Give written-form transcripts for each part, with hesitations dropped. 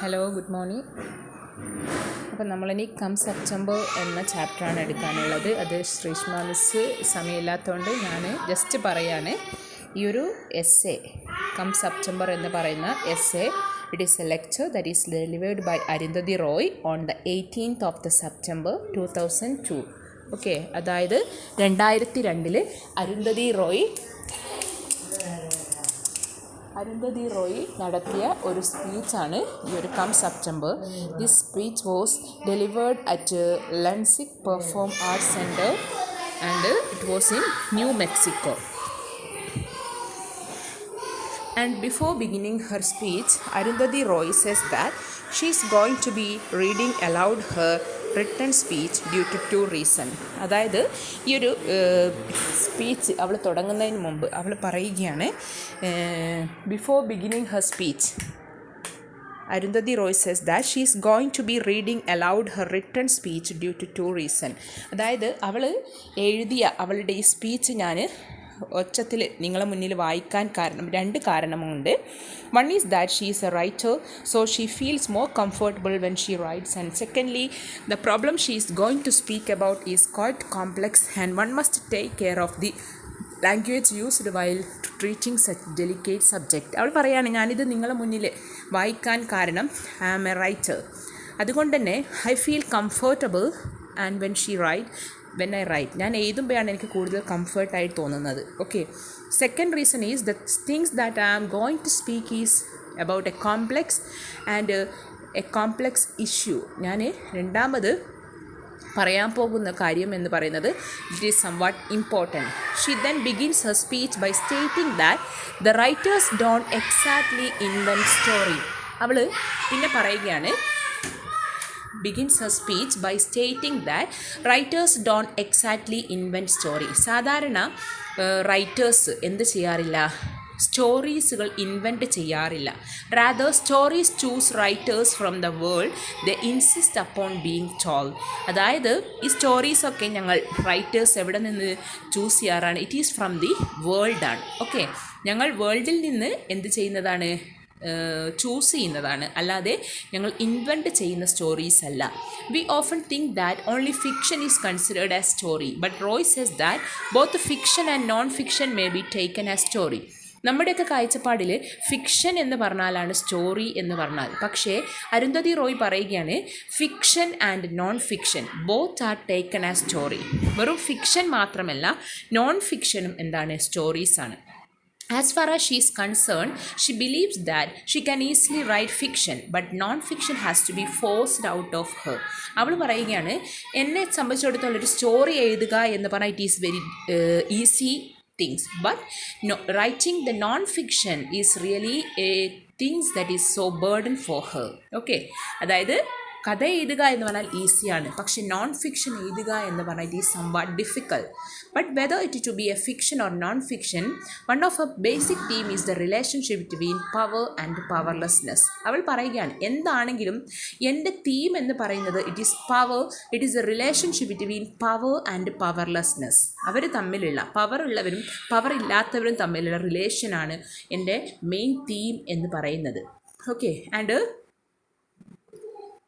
Hello, good morning. അപ്പം നമ്മളിനി come September എന്ന ചാപ്റ്ററാണ് എടുക്കാനുള്ളത്. അത് ശ്രീഷ്മ മിസ് സമയമില്ലാത്തതുകൊണ്ട് ഞാൻ ജസ്റ്റ് പറയാണ്. ഈ ഒരു എസ്സേ കം സെപ്റ്റംബർ എന്ന് പറയുന്ന essay, it is a lecture that is delivered by Arundhati Roy on the 18th of the September 2002. Okay, അതായത് 2002 അരുന്ധതി റോയ് നടത്തിയ ഒരു സ്പീച്ചാണ് ഈ ഒരു come September. This speech was delivered at Lensic perform arts centre and it was in New Mexico. And before beginning her speech, Arundhati Roy says that she is going to be reading aloud her written speech due to two reasons. അതായത് ഈ ഒരു speech അവൾ തുടങ്ങുന്നതിന് മുമ്പ് അവൾ പറയുകയാണ്, before beginning Har speech Arundhati Roy says that she is going to be reading aloud her written speech due to two reasons. അതായത് അവൾ എഴുതിയ അവളുടെ ഈ സ്പീച്ച് ഞാൻ ഒച്ചത്തിൽ നിങ്ങളെ മുന്നിൽ വായിക്കാൻ രണ്ട് കാരണമുണ്ട്. One is that she is a writer, so she feels more comfortable when she writes, and secondly the problem she is going to speak about is quite complex and one must take care of the language used while treating such delicate subject. അവൾ പറയുകയാണ്, ഞാനിത് നിങ്ങളെ മുന്നിൽ വായിക്കാൻ കാരണം I am a writer, അതുകൊണ്ട് തന്നെ I feel comfortable and when I write, ഞാൻ എഴുതുമ്പോഴാണ് എനിക്ക് കൂടുതൽ കംഫർട്ടായിട്ട് തോന്നുന്നത്. Okay, second reason is the things that I am going to speak is about a complex and a complex issue. ഞാൻ രണ്ടാമത് പറയാൻ പോകുന്ന കാര്യം എന്ന് പറയുന്നത് it is somewhat important. She then begins her speech by stating that the writers don't exactly invent story. അവൾ പിന്നെ പറയുകയാണ്, begins her speech by stating that writers don't exactly invent story. സാധാരണ റൈറ്റേഴ്സ് എന്ത് ചെയ്യാറില്ല, സ്റ്റോറീസുകൾ ഇൻവെൻറ്റ് ചെയ്യാറില്ല. Rather stories choose writers from the world, they insist upon being told. അതായത് ഈ സ്റ്റോറീസൊക്കെ ഞങ്ങൾ റൈറ്റേഴ്സ് എവിടെ നിന്ന് ചൂസ് ചെയ്യാറാണ്, ഇറ്റ് ഈസ് ഫ്രം ദി വേൾഡാണ്. ഓക്കെ, ഞങ്ങൾ വേൾഡിൽ നിന്ന് എന്ത് ചെയ്യുന്നതാണ്, ചൂസ് ചെയ്യുന്നതാണ്, അല്ലാതെ ഞങ്ങൾ ഇൻവെൻറ്റ് ചെയ്യുന്ന സ്റ്റോറീസ് അല്ല. V often think that only fiction is considered as story, but Roy cess that both fiction and non fiction may be taken as story. നമ്മുടെയൊക്കെ കാഴ്ചപ്പാടിൽ ഫിക്ഷൻ എന്ന് പറഞ്ഞാലാണ് സ്റ്റോറി എന്ന് പറഞ്ഞാൽ, പക്ഷേ അരുന്ധതി റോയ് പറയുകയാണ് fiction and non fiction both are taken as story. വെറും fiction മാത്രമല്ല, non ഫിക്ഷനും എന്താണ്, സ്റ്റോറീസാണ്. As far as she is concerned, she believes that she can easily write fiction, but non-fiction has to be forced out of her. അവൾ പറയുകയാണ്, എന്നെ സംബന്ധിച്ചിടത്തോളം ഒരു story എഴുതുക എന്ന് പറഞ്ഞാൽ it is very easy things, but writing the non-fiction is really a things that is so burden for her. Okay, അതായത് കഥ എഴുതുക എന്ന് പറഞ്ഞാൽ ഈസിയാണ്, പക്ഷേ നോൺ ഫിക്ഷൻ എഴുതുക എന്ന് പറഞ്ഞാൽ it is somewhat difficult. But whether it to be a fiction or non fiction, one of a basic theme is the relationship between power and powerlessness. അവൾ പറയുകയാണ്, എന്താണെങ്കിലും എൻ്റെ തീം എന്ന് പറയുന്നത് it is power, it is a relationship between power and powerlessness. അവർ തമ്മിലുള്ള power ഉള്ളവരും power ഇല്ലാത്തവരും തമ്മിലുള്ള റിലേഷനാണ് എൻ്റെ മെയിൻ തീം എന്ന് പറയുന്നത്. ഓക്കെ, ആൻഡ്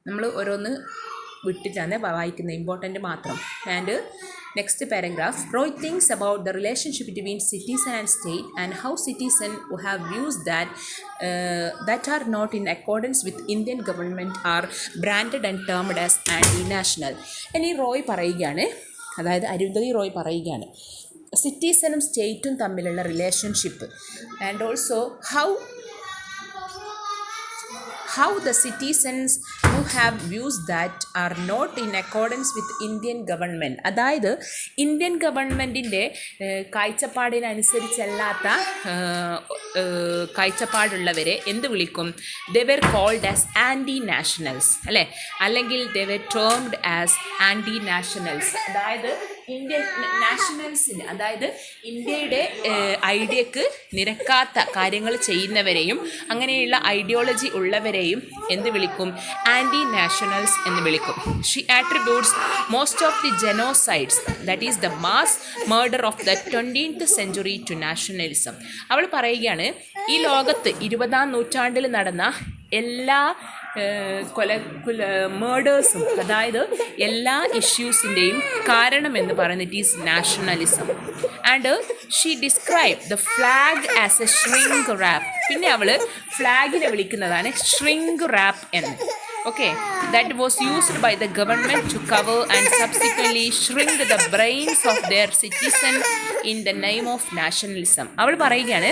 നമ്മൾ ഓരോന്ന് വിട്ടിട്ടാണ് വായിക്കുന്നത്, ഇമ്പോർട്ടൻ്റ് മാത്രം. And next paragraph, Roy things about the relationship between citizen and state and how citizen who have views that are not in accordance with Indian government are branded and termed as anti-national. ഇനി റോയ് പറയുകയാണ്, അതായത് അരുന്ധതി റോയ് പറയുകയാണ്, സിറ്റിസണും സ്റ്റേറ്റും തമ്മിലുള്ള relationship and also how the citizens who have views that are not in accordance with Indian government. അതായത് Indian ഗവൺമെൻറ്റിൻ്റെ കാഴ്ചപ്പാടിനനുസരിച്ചല്ലാത്ത കാഴ്ചപ്പാടുള്ളവരെ എന്ത് വിളിക്കും, they were called as anti-nationals, അല്ലേ, അല്ലെങ്കിൽ they were termed as anti-nationals. അതായത് ഇന്ത്യൻ നാഷണൽസിന്, അതായത് ഇന്ത്യയുടെ ഐഡിയക്ക് നിരക്കാത്ത കാര്യങ്ങൾ ചെയ്യുന്നവരെയും അങ്ങനെയുള്ള ഐഡിയോളജി ഉള്ളവരെയും എന്ത് വിളിക്കും, ആൻറ്റി നാഷണൽസ് എന്ന് വിളിക്കും. She attributes most of the genocides, that is the mass murder of the 20th century to nationalism. അവൾ പറയുകയാണ്, ഈ ലോകത്ത് 20ാം നൂറ്റാണ്ടിൽ നടന്ന എല്ലാ മേഡേഴ്സും, അതായത് എല്ലാ ഇഷ്യൂസിൻ്റെയും കാരണം എന്ന് പറയുന്നത് it is nationalism. And she describe the flag as a shrink wrap. പിന്നെ അവൾ ഫ്ലാഗിനെ വിളിക്കുന്നതാണ് ഷ്രിങ്ക് റാപ്പ് എന്ന്. Okay, that was used by the government to cover and subsequently shrink the brains of their citizens in the name of nationalism. അവൾ പറയുകയാണ്,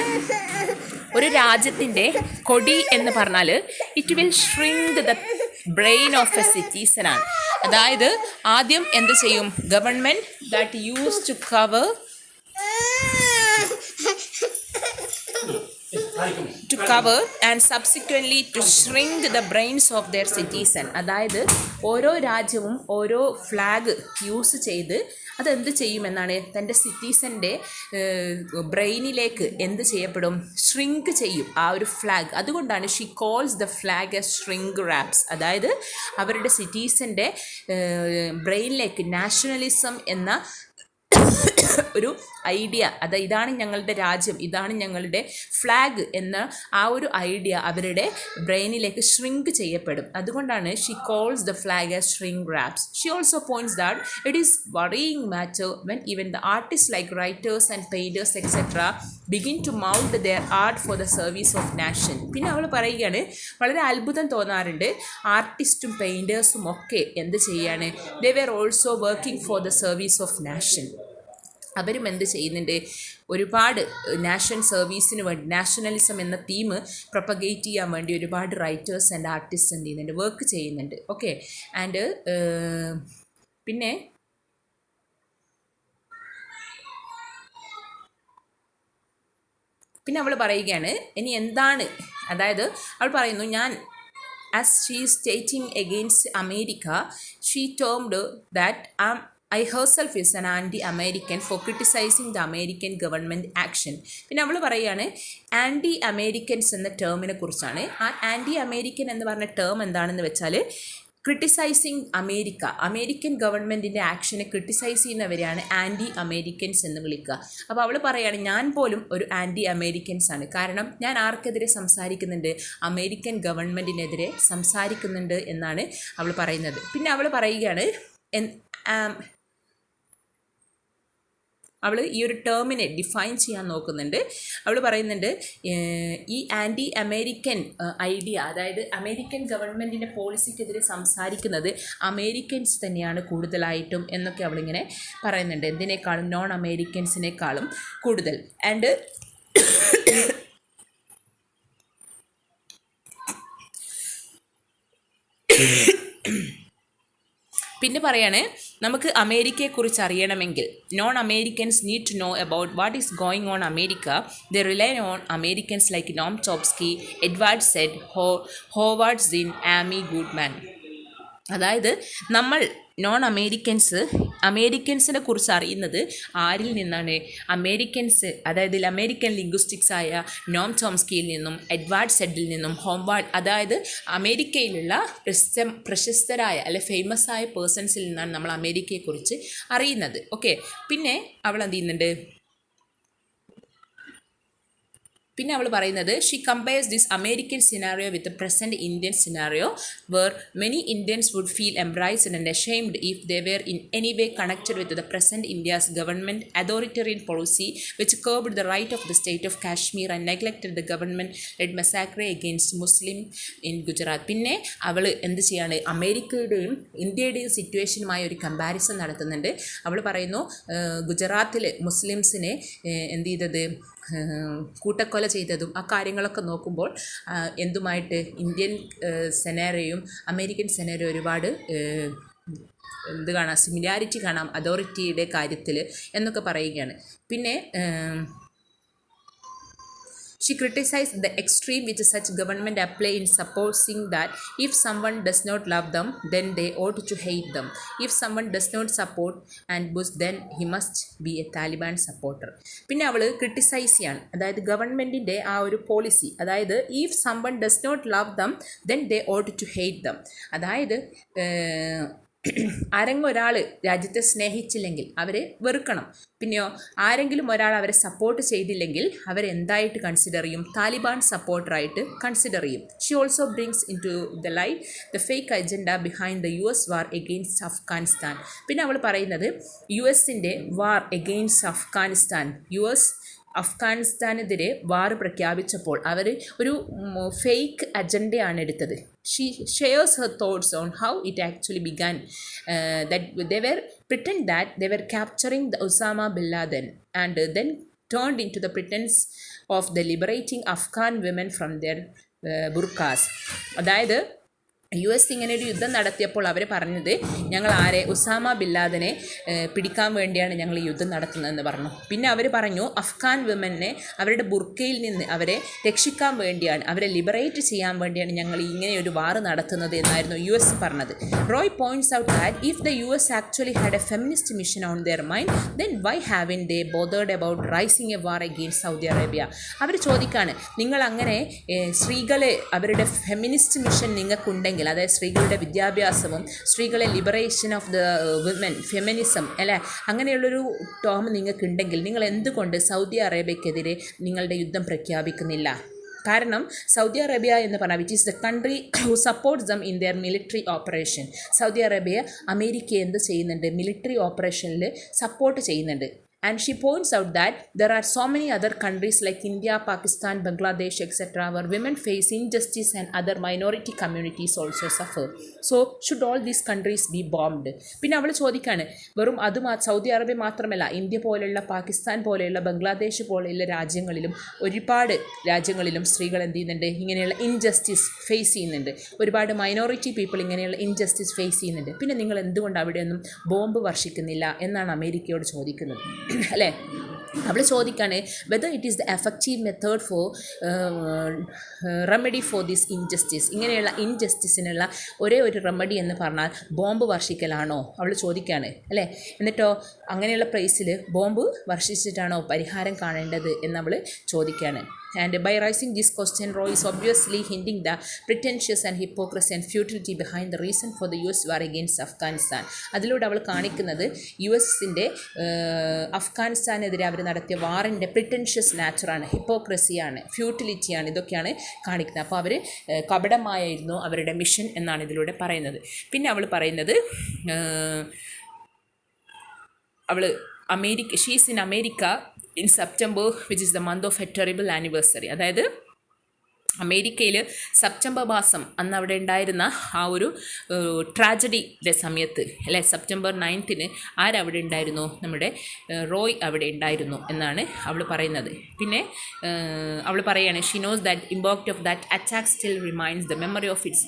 ഒരു രാജ്യത്തിൻ്റെ കൊടി എന്ന് പറഞ്ഞാൽ it will shrink the brain of a citizen ആണ്. അതായത് ആദ്യം എന്ത് ചെയ്യും, government that use to cover and subsequently to shrink the brains of their citizen. അതായത് ഓരോ രാജ്യവും ഓരോ ഫ്ലാഗ് യൂസ് ചെയ്ത് അതെന്ത് ചെയ്യുമെന്നാണ്, തൻ്റെ സിറ്റിസൻ്റെ ബ്രെയിനിലേക്ക് എന്ത് ചെയ്യപ്പെടും, ഷ്രിങ്ക് ചെയ്യും ആ ഒരു ഫ്ലാഗ്. അതുകൊണ്ടാണ് she calls the flag A shrink wraps. അതായത് അവരുടെ സിറ്റീസൻ്റെ ബ്രെയിനിലേക്ക് നാഷണലിസം എന്ന ഒരു ഐഡിയ, ഇതാണ് ഞങ്ങളുടെ രാജ്യം, ഇതാണ് ഞങ്ങളുടെ ഫ്ലാഗ് എന്ന ആ ഒരു ഐഡിയ അവരുടെ ബ്രെയിനിലേക്ക് ഷ്രിങ്ക് ചെയ്യപ്പെടും. അതുകൊണ്ടാണ് she calls the flag as shrink wraps. She also points that it is worrying matter when even the artists like writers and painters etc. begin to mount their art for the service of nation. പിന്നെ അവൾ പറയുകയാണ്, വളരെ അത്ഭുതം തോന്നാറുണ്ട്, ആർട്ടിസ്റ്റും പെയിൻറ്റേഴ്സും ഒക്കെ എന്ത് ചെയ്യാണ്, they were also working for the service of nation. അവരും എന്ത് ചെയ്യുന്നുണ്ട്, ഒരുപാട് നാഷൻ സർവീസിന് വേണ്ടി, നാഷണലിസം എന്ന തീം പ്രൊപ്പഗേറ്റ് ചെയ്യാൻ വേണ്ടി ഒരുപാട് റൈറ്റേഴ്സ് ആൻഡ് ആർട്ടിസ്റ്റ് എന്ത് ചെയ്യുന്നുണ്ട്, വർക്ക് ചെയ്യുന്നുണ്ട്. ഓക്കെ, ആൻഡ് പിന്നെ അവൾ പറയുകയാണ് ഇനി എന്താണ്, അതായത് അവൾ പറയുന്നു, ഞാൻ as she is stating against America, she termed that I herself is an anti-American for criticizing the American government action. പിന്നെ അവൾ പറയുകയാണ് ആൻറ്റി അമേരിക്കൻസ് എന്ന ടേമിനെ കുറിച്ചാണ്. ആ ആൻറ്റി അമേരിക്കൻ എന്ന് പറഞ്ഞ ടേം എന്താണെന്ന് വെച്ചാൽ ക്രിട്ടിസൈസിങ് അമേരിക്കൻ ഗവൺമെൻറ്റിൻ്റെ ആക്ഷനെ ക്രിട്ടിസൈസ് ചെയ്യുന്നവരെയാണ് ആൻറ്റി അമേരിക്കൻസ് എന്ന് വിളിക്കുക. അപ്പോൾ അവൾ പറയുകയാണ്, ഞാൻ പോലും ഒരു ആൻറ്റി അമേരിക്കൻസ് ആണ്. കാരണം ഞാൻ ആർക്കെതിരെ സംസാരിക്കുന്നുണ്ട്, അമേരിക്കൻ ഗവൺമെൻറ്റിനെതിരെ സംസാരിക്കുന്നുണ്ട് എന്നാണ് അവൾ പറയുന്നത്. പിന്നെ അവൾ പറയുകയാണ്, അവൾ ഈ ഒരു ടേമിനെ ഡിഫൈൻ ചെയ്യാൻ നോക്കുന്നുണ്ട്. അവൾ പറയുന്നുണ്ട്, ഈ ആൻറ്റി അമേരിക്കൻ ഐഡിയ, അതായത് അമേരിക്കൻ ഗവൺമെൻറ്റിൻ്റെ പോളിസിക്കെതിരെ സംസാരിക്കുന്നത് അമേരിക്കൻസ് തന്നെയാണ് കൂടുതലായിട്ടും എന്നൊക്കെ അവളിങ്ങനെ പറയുന്നുണ്ട്. എന്തിനേക്കാളും, നോൺ അമേരിക്കൻസിനേക്കാളും കൂടുതൽ. ആൻഡ് പിന്നെ പറയാണ്, നമുക്ക് അമേരിക്കയെക്കുറിച്ച് അറിയണമെങ്കിൽ non Americans need to know about what is going on America. The rely on Americans like Noam Chomsky, Edward Said, Howard Zinn, Amy Goodman. അതായത് നമ്മൾ നോൺ അമേരിക്കൻസിനെ കുറിച്ച് അറിയുന്നത് ആരിൽ നിന്നാണ്, അതായത് അമേരിക്കൻ ലിംഗ്വിസ്റ്റിക്സ് ആയ നോം ചോംസ്കിയിൽ നിന്നും എഡ്വാർഡ് സെഡിൽ നിന്നും ഹോംവാർഡ്, അതായത് അമേരിക്കയിലുള്ള പ്രശസ്തരായ അല്ലെ ഫേമസ് ആയ പേഴ്സൺസിൽ നിന്നാണ് നമ്മൾ അമേരിക്കയെക്കുറിച്ച് അറിയുന്നത്. ഓക്കെ, പിന്നെ അവൾ എന്ത് ചെയ്യുന്നുണ്ട്, പിന്നെ അവൾ പറയുന്നത്, she compares this American scenario with the present Indian scenario where many Indians would feel embarrassed and ashamed if they were in any way connected with the present India's government authoritarian policy which curbed the right of the state of Kashmir and neglected the government led massacre against Muslim in Gujarat. പിന്നെ അവൾ എന്ത് ചെയ്യാണ്, അമേരിക്കയുടെയും ഇന്ത്യയുടെയും സിറ്റുവേഷനുമായി ഒരു comparison നടത്തുന്നുണ്ട്. അവൾ പറയുന്നു, ഗുജറാത്തിൽ മുസ്ലിംസിനെ എന്ത് ചെയ്തത്, കൂട്ടക്കൊല ചെയ്തതും ആ കാര്യങ്ങളൊക്കെ നോക്കുമ്പോൾ എന്തുമായിട്ട് ഇന്ത്യൻ സെനേറിയോയും അമേരിക്കൻ സെനേറിയോ ഒരുപാട് എന്ത് കാണാം, സിമിലാരിറ്റി കാണാം അതോറിറ്റിയുടെ കാര്യത്തിൽ എന്നൊക്കെ പറയുകയാണ്. പിന്നെ she criticized the extreme which such government apply in supposing that if someone does not love them, then they ought to hate them. If someone does not support and boost, then he must be a Taliban supporter. പിന്നെ അവൾ criticise ചെയ്യാണ്, അതായത് ഗവൺമെൻറ്റിൻ്റെ ആ ഒരു policy, അതായത് if someone does not love them, then they ought to hate them. അതായത് ആരെങ്കിലും ഒരാൾ രാജ്യത്തെ സ്നേഹിച്ചില്ലെങ്കിൽ അവരെ വെറുക്കണം. പിന്നെയോ ആരെങ്കിലും ഒരാൾ അവരെ സപ്പോർട്ട് ചെയ്തില്ലെങ്കിൽ അവരെന്തായിട്ട് കൺസിഡർ ചെയ്യും? താലിബാൻ സപ്പോർട്ടറായിട്ട് കൺസിഡർ ചെയ്യും. She also brings in to the light the fake agenda behind the US war against Afghanistan. പിന്നെ അവൾ പറയുന്നത് US-ൻ്റെ വാർ എഗെയിൻസ്റ്റ് അഫ്ഗാനിസ്ഥാൻ, US അഫ്ഗാനിസ്ഥാനെതിരെ വാർ പ്രഖ്യാപിച്ചപ്പോൾ അവർ ഒരു ഫേക്ക് അജണ്ടയാണ് എടുത്തത്. She shares her thoughts on how it actually began, that they were pretend that they were capturing the Osama bin Laden and then turned into the pretense of the liberating Afghan women from their burqas. അതായത് US ഇങ്ങനെ ഒരു യുദ്ധം നടത്തിയപ്പോൾ അവർ പറഞ്ഞത് ഞങ്ങൾ Usama bin ലാദനെ പിടിക്കാൻ വേണ്ടിയാണ് ഞങ്ങൾ ഈ യുദ്ധം നടത്തുന്നതെന്ന് പറഞ്ഞു. പിന്നെ അവർ പറഞ്ഞു അഫ്ഗാൻ വിമനെ അവരുടെ ബുർക്കയിൽ നിന്ന് അവരെ രക്ഷിക്കാൻ വേണ്ടിയാണ്, അവരെ ലിബറേറ്റ് ചെയ്യാൻ വേണ്ടിയാണ് ഞങ്ങൾ ഇങ്ങനെ ഒരു വാർ നടത്തുന്നത് എന്നായിരുന്നു US പറഞ്ഞത്. Roy points out that if the US actually had a feminist mission on their mind then why haven't they bothered about raising a war against Saudi Arabia. അവർ ചോദിക്കാണ്, നിങ്ങൾ അങ്ങനെ സ്ത്രീകളെ അവരുടെ ഫെമിനിസ്റ്റ് മിഷൻ നിങ്ങൾക്കുണ്ടെങ്കിൽ, അതായത് സ്ത്രീകളുടെ വിദ്യാഭ്യാസവും സ്ത്രീകളെ liberation of the women, feminism അല്ലേ, അങ്ങനെയുള്ളൊരു ടേം നിങ്ങൾക്കുണ്ടെങ്കിൽ നിങ്ങൾ എന്തുകൊണ്ട് സൗദി അറേബ്യക്കെതിരെ നിങ്ങളുടെ യുദ്ധം പ്രഖ്യാപിക്കുന്നില്ല? കാരണം സൗദി അറേബ്യ എന്ന് പറഞ്ഞാൽ which is the country who supports them in there military operation. Saudi Arabia America എന്ത് ചെയ്യുന്നുണ്ട്? മിലിറ്ററി ഓപ്പറേഷനിൽ സപ്പോർട്ട് ചെയ്യുന്നുണ്ട്. And she points out that there are so many other countries like India, Pakistan, Bangladesh, etc. where women face injustice and other minority communities also suffer. So should all these countries be bombed? പിന്നെ അവൾ ചോദിക്കാണ്, വെറും അത് Saudi Arabia മാത്രമല്ല, India പോലെയുള്ള, പാകിസ്ഥാൻ പോലെയുള്ള, ബംഗ്ലാദേശ് പോലെയുള്ള രാജ്യങ്ങളിലും ഒരുപാട് രാജ്യങ്ങളിലും സ്ത്രീകൾ എന്ത് ചെയ്യുന്നുണ്ട്? ഇങ്ങനെയുള്ള ഇൻജസ്റ്റിസ് ഫേസ് ചെയ്യുന്നുണ്ട്. ഒരുപാട് മൈനോറിറ്റി പീപ്പിൾ ഇങ്ങനെയുള്ള ഇൻജസ്റ്റിസ് ഫേസ് ചെയ്യുന്നുണ്ട്. പിന്നെ നിങ്ങൾ എന്തുകൊണ്ട് അവിടെയൊന്നും ബോംബ് വർഷിക്കുന്നില്ല എന്നാണ് അമേരിക്കയോട് ചോദിക്കുന്നത് അല്ലേ? അവൾ ചോദിക്കാണ് whether it is the effective method for remedy for this injustice. ഇങ്ങനെയുള്ള ഇൻജസ്റ്റിസിനുള്ള ഒരേ ഒരു റെമഡി എന്ന് പറഞ്ഞാൽ ബോംബ് വർഷിക്കലാണോ? അവൾ ചോദിക്കുകയാണ് അല്ലേ. എന്നിട്ടോ അങ്ങനെയുള്ള പ്ലേസിൽ ബോംബ് വർഷിച്ചിട്ടാണോ പരിഹാരം കാണേണ്ടത് എന്നവൾ ചോദിക്കുകയാണ്. And by raising this question, Roy is obviously hinting the pretentious and hypocrisy and futility behind the reason for the US war against Afghanistan. അതിലൂടെ അവൾ കാണിക്കുന്നത് US-ൻ്റെ അഫ്ഗാനിസ്ഥാനെതിരെ അവർ നടത്തിയ വാറിൻ്റെ പ്രിറ്റൻഷ്യസ് നാച്ചറാണ്, ഹിപ്പോക്രസിയാണ്, ഫ്യൂട്ടിലിറ്റിയാണ്, ഇതൊക്കെയാണ് കാണിക്കുന്നത്. അപ്പോൾ അവർ കപടമായിരുന്നു അവരുടെ മിഷൻ എന്നാണ് ഇതിലൂടെ പറയുന്നത്. പിന്നെ അവൾ പറയുന്നത് she's in America in September, which is the month of a terrible anniversary. അതായത് അമേരിക്കയിൽ സെപ്റ്റംബർ മാസം അന്ന് അവിടെ ഉണ്ടായിരുന്ന ആ ഒരു ട്രാജഡിയുടെ സമയത്ത് അല്ലേ, സെപ്റ്റംബർ 9 ആരവിടെ ഉണ്ടായിരുന്നു? നമ്മുടെ റോയ് അവിടെ ഉണ്ടായിരുന്നു എന്നാണ് അവൾ പറയുന്നത്. പിന്നെ അവൾ പറയുകയാണ്, she knows that impact of that attack still remains the memory of its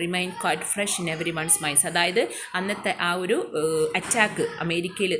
remain quite fresh in every one's minds. അതായത് അന്നത്തെ ആ ഒരു അറ്റാക്ക് അമേരിക്കയിൽ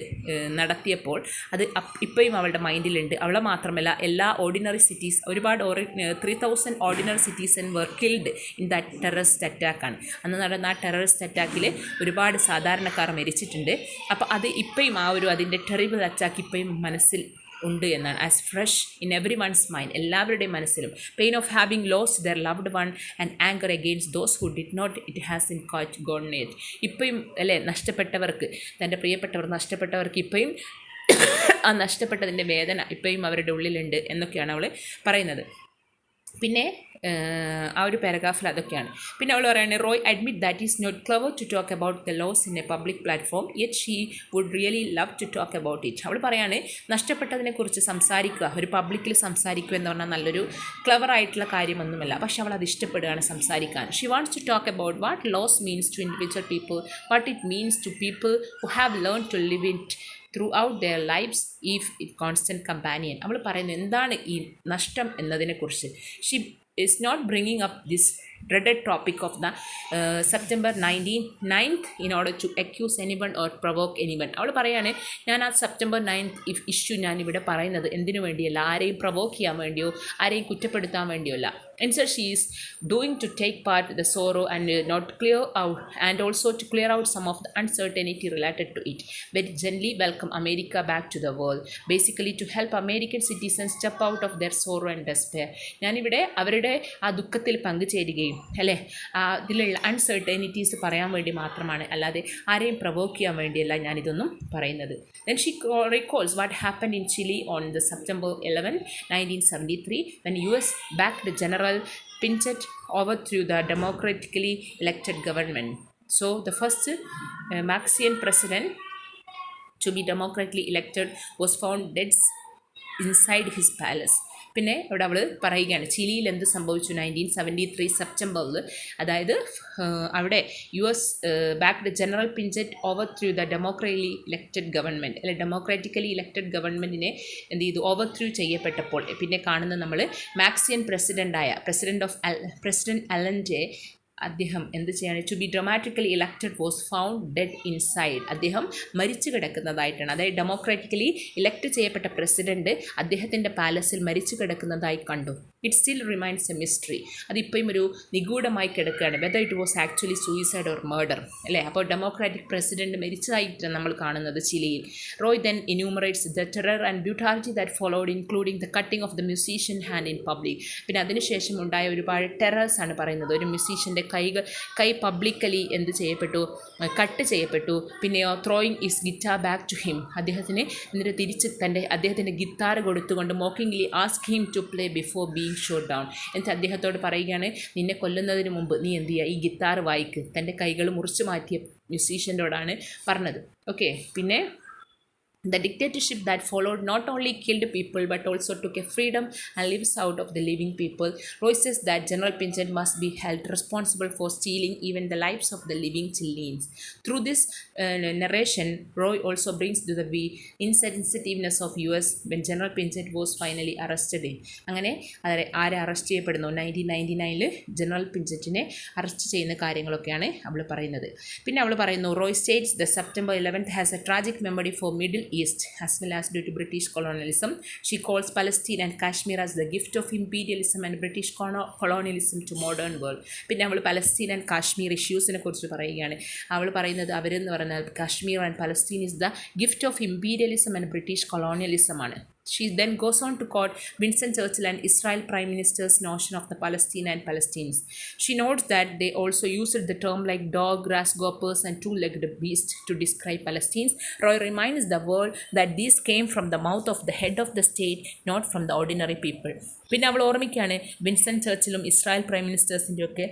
നടത്തിയപ്പോൾ അത് ഇപ്പോഴും അവളുടെ മൈൻഡിലുണ്ട്. അവളെ മാത്രമല്ല, എല്ലാ ഓർഡിനറി സിറ്റീസ്, ഒരുപാട് 3000 ordinary citizen were killed in that terrorist അറ്റാക്കാണ്. അന്ന് നടന്ന ആ ടെററിസ്റ്റ് അറ്റാക്കിൽ ഒരുപാട് സാധാരണക്കാർ മരിച്ചിട്ടുണ്ട്. അപ്പോൾ അത് ഇപ്പോഴും ആ ഒരു അതിൻ്റെ ടെറിബിൾ അറ്റാക്ക് ഇപ്പോഴും മനസ്സിൽ ഉണ്ട് എന്നാണ്. As fresh in every one's mind, എല്ലാവരുടെയും മനസ്സിലും. Pain of having lost their loved one and anger against those who did not it has in quite gone net. ഇപ്പോഴും അല്ലേ, നഷ്ടപ്പെട്ടവർക്ക്, തൻ്റെ പ്രിയപ്പെട്ടവർ നഷ്ടപ്പെട്ടവർക്ക് ഇപ്പോഴും ആ നഷ്ടപ്പെട്ടതിൻ്റെ വേദന ഇപ്പോഴും അവരുടെ ഉള്ളിലുണ്ട് എന്നൊക്കെയാണ് അവൾ പറയുന്നത്. പിന്നെ ആ ഒരു പാരഗ്രാഫിൽ അതൊക്കെയാണ്. പിന്നെ അവൾ പറയുന്നത്, Roy admit that is not clever to talk about the loss in a public platform yet she would really love to talk about it. അവൾ പറയാണ്, നഷ്ടപ്പെട്ടതിനെക്കുറിച്ച് സംസാരിക്കുക, ഒരു പബ്ലിക്കിൽ സംസാരിക്കുക എന്ന് പറഞ്ഞാൽ നല്ലൊരു ക്ലവറായിട്ടുള്ള കാര്യമൊന്നുമല്ല, പക്ഷെ അവൾ അത് ഇഷ്ടപ്പെടുകയാണ് സംസാരിക്കാൻ. She wants to talk about what loss means to individual people, what it means to people who have learn to live it throughout their lives if it constant companion. അവൾ പറയുന്നത് എന്താണ് ഈ നഷ്ടം എന്നതിനെക്കുറിച്ച്. She is not bringing up this dreaded topic of the September 9th in order to accuse anyone or provoke anyone. അവൾ പറയാണ്, ഞാൻ ആ സെപ്റ്റംബർ 9th ഇഷ്യൂ ഞാൻ ഇവിടെ പറയുന്നത് എന്തിനു വേണ്ടിയല്ല, ആരെയും പ്രൊവോക്ക് ചെയ്യാൻ വേണ്ടിയോ ആരെയും കുറ്റപ്പെടുത്താൻ വേണ്ടിയോ അല്ല. Instead, she is doing to take part the sorrow and not clear out, and also to clear out some of the uncertainty related to it. Very gently welcome America back to the world, basically to help American citizens step out of their sorrow and despair. ഞാനിവിടെ അവരുടെ ആ ദുഃഖത്തിൽ പങ്കുചേരുകയും അല്ലേ അതിലുള്ള uncertainties പറയാൻ വേണ്ടി മാത്രമാണ്, അല്ലാതെ ആരെയും പ്രൊവോക്ക് ചെയ്യാൻ വേണ്ടിയല്ല ഞാനിതൊന്നും പറയുന്നത്. Then she recalls what happened in Chile on the September 11, 1973, when US backed General Pinochet overthrew the democratically elected government. So the first Marxian president to be democratically elected was found dead inside his palace. പിന്നെ ഇവിടെ അവൾ പറയുകയാണ് ചിലിയിൽ എന്ത് സംഭവിച്ചു 1973 സെപ്റ്റംബറിൽ, അതായത് അവിടെ US backed general Pinochet overthrew the democratically elected government, അല്ലെ ഡെമോക്രാറ്റിക്കലി ഇലക്റ്റഡ് ഗവൺമെൻറ്റിനെ എന്ത് ചെയ്തു, ഓവർ ത്രൂ ചെയ്യപ്പെട്ടപ്പോൾ പിന്നെ കാണുന്ന നമ്മൾ മാക്സിയൻ പ്രസിഡൻറ്റ് അലൻജെ അദ്ദേഹം എന്ത് ചെയ്യാണ്, to be dramatically elected was found dead inside, അദ്ദേഹം മരിച്ചു കിടക്കുന്നതായിട്ടാണ്. അതായത് ഡെമോക്രാറ്റിക്കലി ഇലക്ട് ചെയ്യപ്പെട്ട പ്രസിഡൻറ്റ് അദ്ദേഹത്തിൻ്റെ പാലസിൽ മരിച്ചു കിടക്കുന്നതായി കണ്ടു. It still remains a mystery, അതിപ്പോഴും ഒരു നിഗൂഢമായി കിടക്കുകയാണ്, whether it was actually suicide or murder, അല്ലേ. അപ്പോൾ ഡെമോക്രാറ്റിക് പ്രസിഡൻറ്റ് മരിച്ചതായിട്ടാണ് നമ്മൾ കാണുന്നത് ചിലിയിൽ. Roy then enumerates the terror and brutality that followed, including the cutting of the musician hand in public. പിന്നെ അതിനുശേഷം ഉണ്ടായ ഒരുപാട് ടെറേഴ്സ് ആണ് പറയുന്നത്. ഒരു മ്യൂസീഷ്യൻ്റെ കൈ പബ്ലിക്കലി എന്ത് ചെയ്യപ്പെട്ടു, കട്ട് ചെയ്യപ്പെട്ടു. പിന്നെയോ throwing his guitar back to him, അദ്ദേഹത്തിന് എന്നിട്ട് തിരിച്ച് അദ്ദേഹത്തിൻ്റെ ഗിത്താർ കൊടുത്തുകൊണ്ട് mockingly ask him to play before being shot down. എന്നിട്ട് അദ്ദേഹത്തോട് പറയുകയാണ്, നിന്നെ കൊല്ലുന്നതിന് മുമ്പ് നീ എന്ത് ചെയ്യുക, ഈ ഗിത്താർ വായിക്ക്. തൻ്റെ കൈകൾ മുറിച്ച് മാറ്റിയ മ്യൂസീഷ്യൻ്റോടാണ് പറഞ്ഞത്. ഓക്കെ, പിന്നെ the dictatorship that followed not only killed people but also took a freedom and lives out of the living people. Roy says that General Pinochet must be held responsible for stealing even the lives of the living Chileans. Through this narration, Roy also brings to the insensitiveness of US when General Pinochet was finally arrested. അങ്ങനെ ആരെ arrest ചെയ്യപ്പെടുന്നു, 1999 general പിഞ്ചറ്റിനെ arrest ചെയ്യുന്ന കാര്യങ്ങളൊക്കെയാണ് അവൾ പറയുന്നത്. പിന്നെ അവൾ പറയുന്നു, Roy States the September 11th has a tragic memory for Middle East as well as due to British colonialism. She calls Palestine and Kashmir as the gift of imperialism and British colonialism to modern world. പിന്നെ അവൾ Palestine and Kashmir ഇഷ്യൂസിനെ കുറിച്ച് പറയുകയാണ്. അവൾ പറയുന്നത് അവരെന്ന് പറഞ്ഞാൽ Kashmir and Palestine is the gift of imperialism and British colonialism ആണ്. She then goes on to quote Winston Churchill and Israel Prime Minister's notion of the Palestine and Palestinians. She notes that they also used the term like dog, grasshoppers and two-legged beast to describe Palestinians. Roy reminds the world that these came from the mouth of the head of the state, not from the ordinary people. പിന്നെ അവൾ ഓർമ്മിക്കുകയാണ് Winston ചർച്ചിലും Israel prime മിനിസ്റ്റേഴ്സിൻ്റെ ഒക്കെ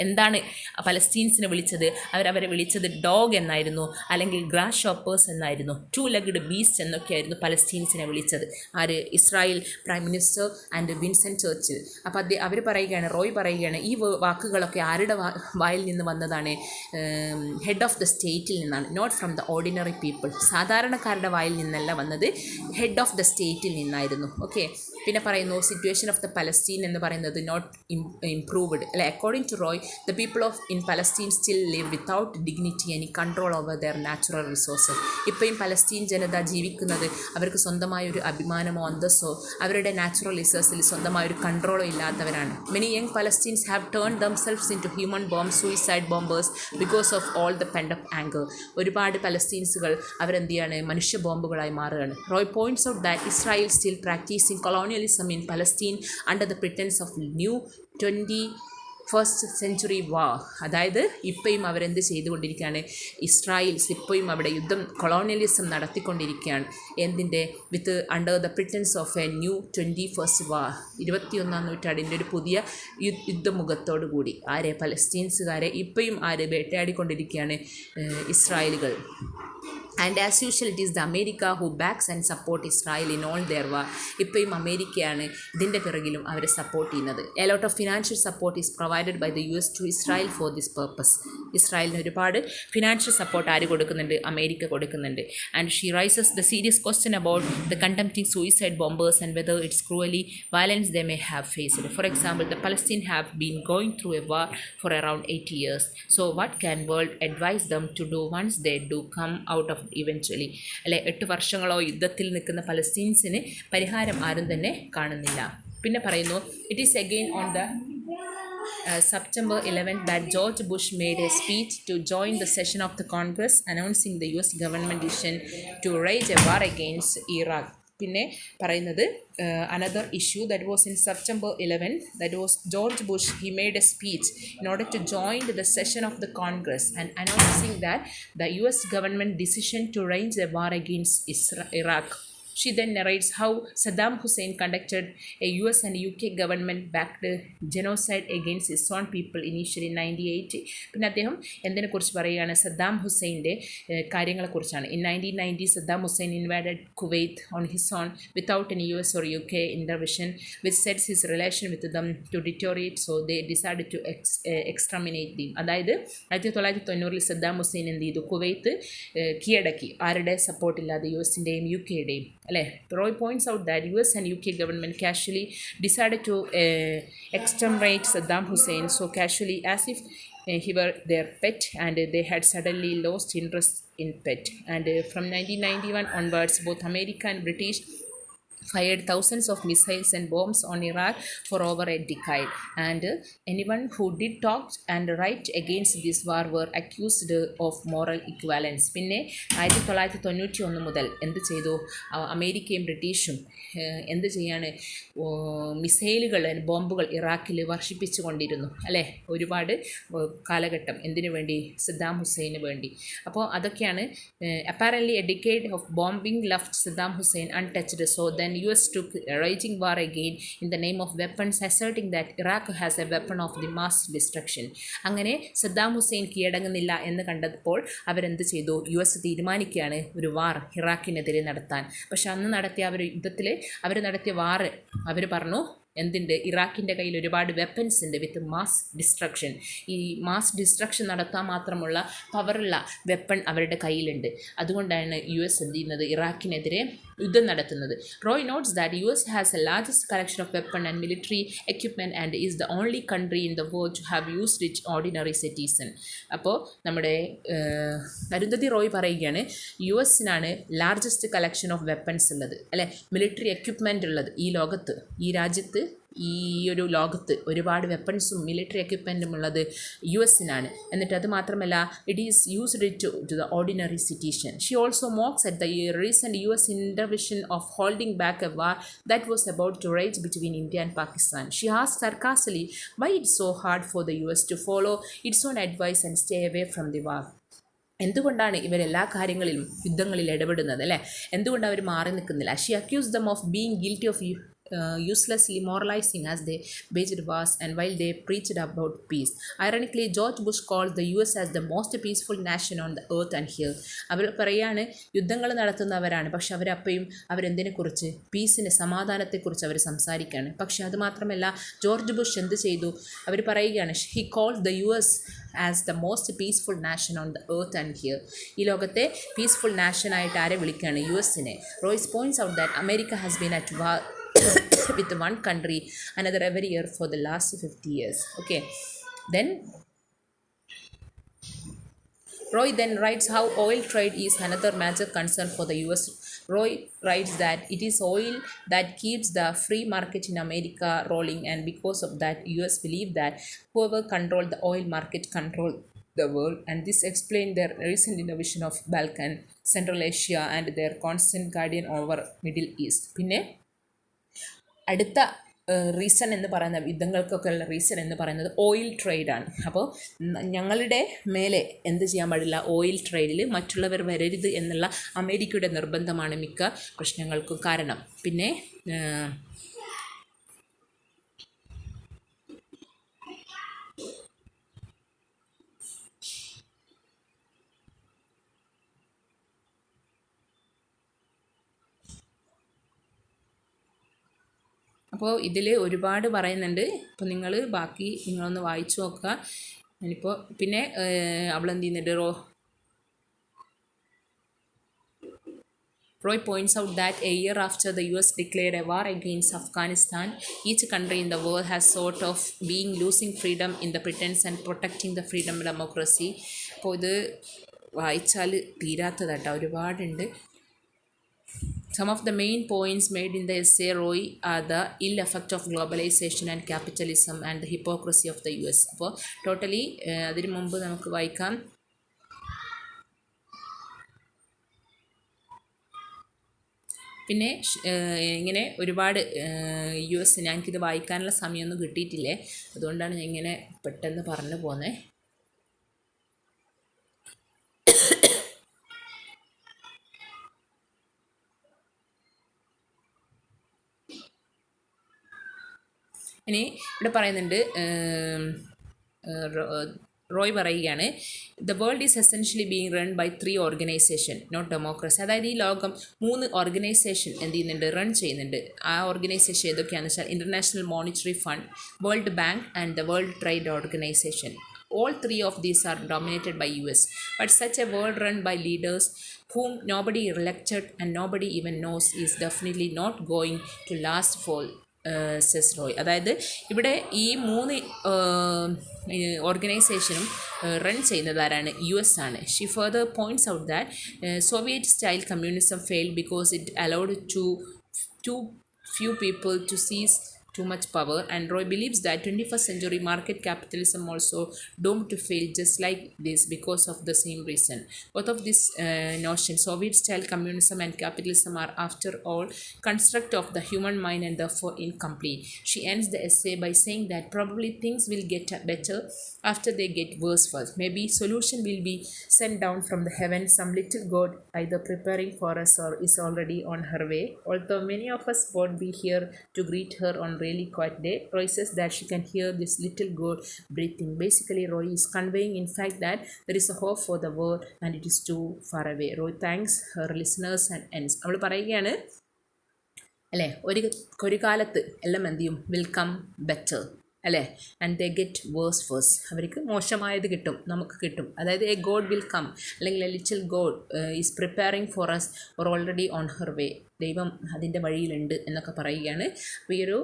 എന്താണ് പലസ്തീൻസിനെ വിളിച്ചത്, അവരെ വിളിച്ചത് dog എന്നായിരുന്നു, അല്ലെങ്കിൽ grass shoppers എന്നായിരുന്നു, ടു ലെഗ്ഡ് ബീസ്റ്റ് എന്നൊക്കെയായിരുന്നു പലസ്തീൻസിനെ വിളിച്ചത്. ആര്, Israel prime minister and Winston Churchill. അപ്പോൾ അവർ പറയുകയാണ്, റോയ് പറയുകയാണ്, ഈ വാക്കുകളൊക്കെ ആരുടെ വായിൽ നിന്ന് വന്നതാണ്, ഹെഡ് ഓഫ് ദ സ്റ്റേറ്റിൽ നിന്നാണ്, not from the ordinary people, സാധാരണക്കാരുടെ വായിൽ നിന്നല്ല വന്നത്, ഹെഡ് ഓഫ് ദ സ്റ്റേറ്റിൽ നിന്നായിരുന്നു. ഓക്കെ, പിന്നെ പറയുന്നു സിറ്റുവേഷൻ ഓഫ് ദ പലസ്തീൻ എന്ന് പറയുന്നത് നോട്ട് ഇംപ്രൂവ്ഡ്, അല്ലെ. According to Roy, the people in Palestine still live without dignity and control over their natural resources. ഇപ്പോഴും പലസ്തീൻ ജനത ജീവിക്കുന്നത് അവർക്ക് സ്വന്തമായൊരു അഭിമാനമോ അന്തസ്സോ അവരുടെ നാച്ചുറൽ റിസോഴ്സിൽ സ്വന്തമായൊരു കൺട്രോളോ ഇല്ലാത്തവരാണ്. Many young Palestinians have turned themselves into human bomb suicide bombers because of all the pent-up anger. ഒരുപാട് പലസ്തീൻസുകൾ അവരെന്ത് ചെയ്യാണ്, മനുഷ്യ ബോംബുകളായി മാറുകയാണ്. Roy points out that Israel still practising colonialism in Palestine under the pretense of new 21st century war. അതായത് ഇപ്പോഴും അവരെന്ത് ചെയ്തുകൊണ്ടിരിക്കുകയാണ്, ഇസ്രായേൽസ് ഇപ്പോഴും അവിടെ കൊളോണിയലിസം നടത്തിക്കൊണ്ടിരിക്കുകയാണ്. എന്തിൻ്റെ, with under the pretence of a new 21st war, 21ാം നൂറ്റാണ്ടിൻ്റെ ഒരു പുതിയ യുദ്ധമുഖത്തോടു കൂടി ആരെ, പലസ്തീൻസുകാരെ ഇപ്പോഴും വേട്ടയാടിക്കൊണ്ടിരിക്കുകയാണ് ഇസ്രായേലുകൾ. And as usual, it is the America who backs and support Israel in all their war. ഇപ്പോഴും അമേരിക്കയാണ് ഇതിൻ്റെ പിറകിലും അവരെ സപ്പോർട്ട് ചെയ്യുന്നത്. A lot of financial support is provided by the US to Israel for this purpose. ഇസ്രായേലിന് ഒരുപാട് financial support ആര് കൊടുക്കുന്നുണ്ട്, America കൊടുക്കുന്നുണ്ട്. And she raises the serious question about the conducting suicide bombers and whether it's cruelly violence they may have faced. For example, the Palestinians have been going through a war for around 80 years. So what can world advise them to do once they do come out of eventually. അല്ലെ, 8 വർഷങ്ങളോ യുദ്ധത്തിൽ നിൽക്കുന്ന പലസ്തീൻസിന് പരിഹാരം ആരും തന്നെ കാണുന്നില്ല. പിന്നെ പറയുന്നു, it is again on the September 11th that George Bush made a speech to join the session of the Congress announcing the US government decision to wage a war against Iraq. പിന്നെ പറയുന്നത് another issue that was in September 11th, that was George Bush, he made a speech in order to join the session of the Congress and announcing that the US government decision to wage a war against Iraq. She then narrates how Saddam Hussein conducted a US and UK government-backed genocide against his own people initially in 1980. പിന്നെ അദ്ദേഹം എന്തിനെക്കുറിച്ച് പറയുകയാണ്? Saddam ഹുസൈൻ്റെ കാര്യങ്ങളെക്കുറിച്ചാണ്. In 1990, Saddam Hussein invaded Kuwait on his own without any US or UK intervention, which sets his relation with them to deteriorate, so they decided to exterminate them. അതായത് 1990 Saddam Hussain എന്ത് ചെയ്തു? Kuwait കീഴടക്കി. ആരുടെ സപ്പോർട്ടില്ലാതെ? യുഎസിൻ്റെയും U കെയുടെയും. അല്ലേ? Roy points out that US and UK government casually decided to exterminate Saddam Hussein so casually as if he were their pet, and they had suddenly lost interest in pet. And from 1991 onwards, both America and British fired thousands of missiles and bombs on Iraq for over a decade, and anyone who did talk and write against this war were accused of moral equivalence. പിന്നെ 1991 മുതൽ എന്ത് ചെയ്തു? അമേരിക്കയും ബ്രിട്ടീഷും എന്ത് ചെയ്യാണ്? മിസൈലുകൾ, ബോംബുകൾ ഇറാഖിൽ വർഷിപ്പിച്ചു കൊണ്ടിരുന്നു. അല്ലേ? ഒരുപാട് കാലഘട്ടം. എന്തിനു വേണ്ടി? സദ്ദാം ഹുസൈന് വേണ്ടി. അപ്പോൾ അതൊക്കെയാണ് apparently a decade of bombing left Saddam Hussein untouched, so then US took a raging war again in the name of weapons, asserting that Iraq has a weapon of the mass destruction. അങ്ങനെ Saddam Hussain കീഴടങ്ങുന്നില്ല എന്ന് കണ്ടപ്പോൾ അവരെന്ത് ചെയ്തു? US തീരുമാനിക്കുകയാണ് ഒരു വാർ ഇറാഖിനെതിരെ നടത്താൻ. പക്ഷെ അന്ന് നടത്തിയ യുദ്ധത്തിൽ അവർ നടത്തിയ വാർ അവർ പറഞ്ഞു എന്തുണ്ട്? ഇറാഖിൻ്റെ കയ്യിൽ ഒരുപാട് വെപ്പൻസ് ഉണ്ട് വിത്ത് മാസ് ഡിസ്ട്രക്ഷൻ. ഈ മാസ് ഡിസ്ട്രക്ഷൻ നടത്താൻ മാത്രമുള്ള പവറുള്ള വെപ്പൺ അവരുടെ കയ്യിലുണ്ട്. അതുകൊണ്ടാണ് US എന്ത് ചെയ്യുന്നത്? ഇറാഖിനെതിരെ യുദ്ധം നടത്തുന്നത്. Roy notes that US has a largest collection of weapon and military equipment and is the only country in the world to have used it ordinary citizen. അപ്പോൾ നമ്മുടെ അരുന്ധതി റോയ് പറയുകയാണ്, USനാണ് ലാർജസ്റ്റ് കളക്ഷൻ ഓഫ് വെപ്പൺസ് ഉള്ളത്, അല്ലെ, മിലിറ്ററി എക്യുപ്മെൻ്റ് ഉള്ളത് ഈ ലോകത്ത്, ഈ രാജ്യത്ത്, ഈ ഒരു ലോകത്ത് ഒരുപാട് വെപ്പൺസും മിലിറ്ററി എക്യുപ്മെൻറ്റും ഉള്ളത് USനാണ്. എന്നിട്ട് അത് മാത്രമല്ല, it is used to the ordinary citizen. She also mocks at the recent US intervention of holding back a war that was about to rage between India and Pakistan. She asked sarcastically why it's so hard for the US to follow its own advice and stay away from the war. എന്തുകൊണ്ടാണ് ഇവരെല്ലാ കാര്യങ്ങളിലും യുദ്ധങ്ങളിൽ ഇടപെടുന്നത്? അല്ലേ? എന്തുകൊണ്ട് അവർ മാറി നിൽക്കുന്നില്ല? She accuse them of being guilty of uselessly moralizing as they waged wars and while they preached about peace. Ironically, George Bush called the US as the most peaceful nation on the earth and here. അവർ പറയാണ് യുദ്ധങ്ങൾ നടത്തുന്നവരാണ്, പക്ഷെ അവരപ്പോഴും അവരെന്തിനെക്കുറിച്ച്? പീസിന്, സമാധാനത്തെക്കുറിച്ച് അവർ സംസാരിക്കുകയാണ്. പക്ഷെ അത് മാത്രമല്ല, George Bush എന്ത് ചെയ്തു? അവർ പറയുകയാണ്, he called the US as the most peaceful nation on the earth and here. ഈ ലോകത്തെ പീസ്ഫുൾ നാഷനായിട്ട് ആരെ വിളിക്കുകയാണ്? USനെ. Roy's points out that America has been at war with one country another every year for the last 50 years. Okay, then Roy then writes how oil trade is another major concern for the US. Roy writes that it is oil that keeps the free market in America rolling, and because of that US believe that whoever control the oil market control the world, and this explained their recent invasion of Balkan, Central Asia, and their constant guardian over Middle East. പിന്നെ അടുത്ത reason എന്ന് പറയുന്ന, യുദ്ധങ്ങൾക്കൊക്കെ ഉള്ള reason എന്ന് പറയുന്നത് oil ട്രേഡാണ്. അപ്പോൾ ഞങ്ങളുടെ മേലെ എന്ത് ചെയ്യാൻ പാടില്ല? ഓയിൽ ട്രേഡിൽ മറ്റുള്ളവർ വരരുത് എന്നുള്ള അമേരിക്കയുടെ നിർബന്ധമാണ് മിക്ക പ്രശ്നങ്ങൾക്കും കാരണം. പിന്നെ അപ്പോൾ ഇതിൽ ഒരുപാട് പറയുന്നുണ്ട്. അപ്പോൾ നിങ്ങൾ ബാക്കി നിങ്ങളൊന്ന് വായിച്ചു നോക്കുക. ഞാനിപ്പോൾ പിന്നെ അവളെന്ത് ചെയ്യുന്നുണ്ട്? Roy points out that a year after the US declared a war against Afghanistan, each country in the world has sort of been losing freedom in the pretense and protecting the freedom and democracy. അപ്പോൾ ഇത് വായിച്ചാൽ തീരാത്തതാട്ടോ, ഒരുപാടുണ്ട്. Some of the main points made in the essay Roy are the ill effect of globalization and capitalism and the hypocrisy of the US. അപ്പോൾ totally അതിന് മുമ്പ് നമുക്ക് വായിക്കാം. പിന്നെ ഇങ്ങനെ ഒരുപാട് US, ഞങ്ങൾക്കിത് വായിക്കാനുള്ള സമയമൊന്നും കിട്ടിയിട്ടില്ലേ, അതുകൊണ്ടാണ് ഞാൻ ഇങ്ങനെ പെട്ടെന്ന് പറഞ്ഞു പോകുന്നത്. ഇനി ഇവിടെ പറയുന്നുണ്ട്, റോയ് പറയുകയാണ്, the world is essentially being run by 3 organisation not democracy. അതായത് ഈ ലോകം 3 ഓർഗനൈസേഷൻ എന്ത് ചെയ്യുന്നുണ്ട്, റൺ ചെയ്യുന്നുണ്ട്. ആ ഓർഗനൈസേഷൻ ഏതൊക്കെയാണെന്ന് വെച്ചാൽ international monetary fund, world bank and the world trade organisation. All 3 of these are dominated by US. But such a world run by leaders whom nobody elected and nobody even knows is definitely not going to last for cess Roy. അതായത് ഇവിടെ ഈ 3 ഓർഗനൈസേഷനും run ചെയ്യുന്നത് ആരാണ്, US ആണ്. She further points out that Soviet style communism failed because it allowed to few people to seize too much power, and Roy believes that 21st century market capitalism also doomed to fail just like this because of the same reason. Both of these notions, Soviet style communism and capitalism, are after all construct of the human mind and therefore incomplete. She ends the essay by saying that probably things will get better after they get worse first. Maybe solution will be sent down from the heavens, some little god either preparing for us or is already on her way. Although many of us won't be here to greet her on really quiet day, Roy says that she can hear this little god breathing. Basically, Roy is conveying in fact that there is a hope for the world and it is too far away. Roy thanks her listeners and ends. അവൾ പറയുകയാണ് അല്ലേ, ഒരു കാലത്ത് എല്ലാം എന്ത് ചെയ്യും, will come better അല്ലേ, and they get worse first. അവർക്ക് മോശമായത് കിട്ടും, നമുക്ക് കിട്ടും. അതായത് എ ഗോഡ് വിൽ കം, അല്ലെങ്കിൽ a little god is preparing for us or already on her way. ദൈവം അതിൻ്റെ വഴിയിലുണ്ട് എന്നൊക്കെ പറയുകയാണ്. അപ്പോൾ ഈ ഒരു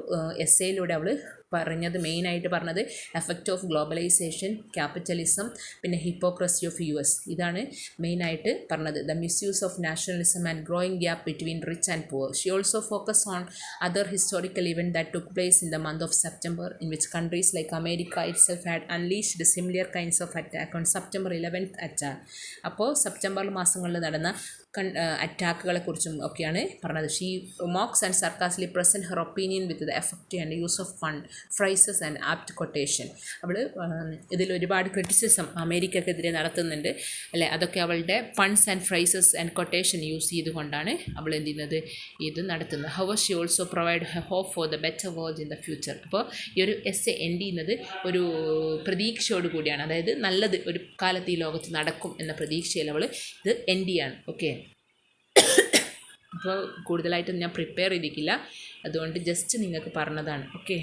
എസ്സേയിലൂടെ അവൾ പറഞ്ഞത്, മെയിനായിട്ട് പറഞ്ഞത് എഫക്റ്റ് ഓഫ് ഗ്ലോബലൈസേഷൻ, ക്യാപിറ്റലിസം, പിന്നെ ഹിപ്പോക്രസി ഓഫ് US, ഇതാണ് മെയിനായിട്ട് പറഞ്ഞത്. The misuse of nationalism and growing gap between rich and poor. Xi also focus on other historical event that took place in the month of September, in which countries like America itself had unleashed similar kinds of attack on September 11th attack. അപ്പോൾ September മാസങ്ങളിൽ നടന്ന അറ്റാക്കുകളെ കുറിച്ചും ഒക്കെയാണ് പറഞ്ഞത്. She mocks and sarcastically present her opinion with the effect and use of pun phrases and apt quotation. അവൾ ഇതിൽ ഒരുപാട് ക്രിറ്റിസിസം അമേരിക്കക്കെതിരെ നടത്തുന്നുണ്ട് അല്ലേ, അതൊക്കെ അവളുടെ puns and phrases and quotation use ചെയ്തുകൊണ്ടാണ് അവൾ എന്ത് ചെയ്യുന്നത്, ഇത് നടത്തുന്നത്. However she also provide hope for the better world in the future. അപ്പോൾ ഈ ഒരു എസ്സേ എൻഡ് ചെയ്യുന്നത് ഒരു പ്രതീക്ഷയോട് കൂടിയാണ്. അതായത് നല്ലത് ഒരു കാലത്ത് ഈ ലോകത്ത് നടക്കും എന്ന പ്രതീക്ഷയിൽ അവൾ ഇത് എൻഡ് ചെയ്യാണ്. ഓക്കെ, അപ്പോൾ കൂടുതലായിട്ടൊന്നും ഞാൻ പ്രിപ്പയർ ചെയ്തിട്ടില്ല, അതുകൊണ്ട് ജസ്റ്റ് നിങ്ങൾക്ക് പറഞ്ഞതാണ്. ഓക്കെ.